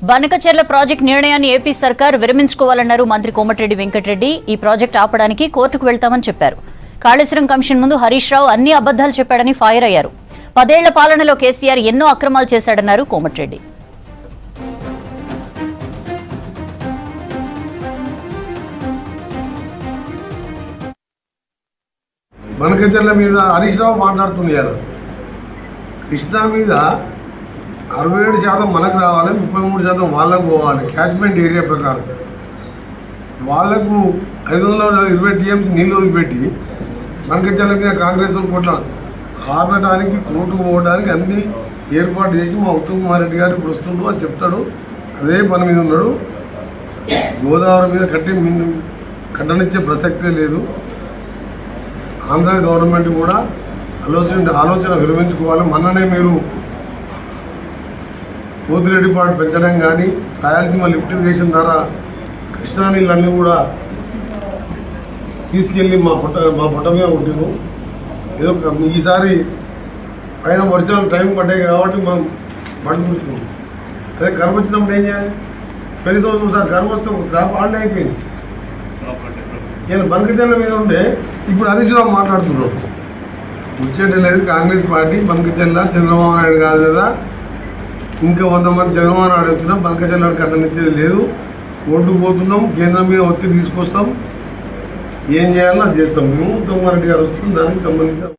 Banakacherla project నిర్ణయాన్ని AP సర్కార్ విరమించుకోవాలన్నారు మంత్రి కోమటిరెడ్డి వెంకటరెడ్డి. ఈ ప్రాజెక్టు ఆపడానికి కోర్టుకు వెళ్తామని చెప్పారు. కాళేశ్వరం కమిషన్ ముందు హరీష్ రావు అన్ని అబద్దాలు చెప్పాడని ఫైర్ అయ్యారు. 10 ఏళ్ల పాలనలో కేసీఆర్ ఎన్నో అక్రమాలు చేశాడన్నారు కోమటిరెడ్డి. బనకచెర్ల మీద హరీష్ రావు మాట్లాడుతున్నారు. కృష్ణా మీద 67% మనకు రావాలి, 33% వాళ్ళకు పోవాలి. క్యాచ్మెంట్ ఏరియా ప్రకారం వాళ్లకు 520 టీఎంసీ నీళ్ళు వదిలిపెట్టి బనకచెర్ల మీద కాంగ్రెస్ కోట్ల ఆపడానికి కోర్టుకు పోవడానికి అన్ని ఏర్పాటు చేసి మా ఉత్తమ్ కుమార్ రెడ్డి గారు ఇప్పుడు వస్తుండ్రు అని చెప్తాడు. అదే పని మీద ఉన్నాడు. గోదావరి మీద కట్టనిచ్చే ప్రసక్తే లేదు. ఆంధ్ర గవర్నమెంట్ కూడా ఆలోచన విరమించుకోవాలి. మొన్ననే మీరు పోతిరెడ్డిపాడు పెంచడం కానీ రాయలసీమ లిఫ్ట్ ఇరిగేషన్ ద్వారా కృష్ణా నీళ్ళన్నీ కూడా తీసుకెళ్ళి మా పొట్ట మీద కొట్టిను. ఏదో ఈసారి పైన వర్షాలు టైం పడ్డాయి కాబట్టి మనం పండుకుంటున్నాం. అదే కరువు వచ్చినప్పుడు ఏం చేయాలి? ప్రతి సంవత్సరం సార్ కరువు వస్తే ఒక క్రాప్ ఆల్డ్ అయిపోయింది. నేను బనకచెర్ల మీద ఉండే ఇప్పుడు హరీష్ రావు మాట్లాడుతున్నాం. ముచ్చట లేదు. కాంగ్రెస్ పార్టీ బనకచెర్ల చంద్రబాబు నాయుడు కాదు కదా, ఇంకా 100 మంది చంద్రబాబు నాయుడు వచ్చినా బనకచెర్ల కట్టనిచ్చేది లేదు. కోర్టుకు పోతున్నాం, కేంద్రం మీద ఒత్తిడి తీసుకొస్తాం, ఏం చేయాలో అది చేస్తాం. మేము ఉత్తమ్ కుమార్ రెడ్డి గారు వస్తుంది దానికి సంబంధించిన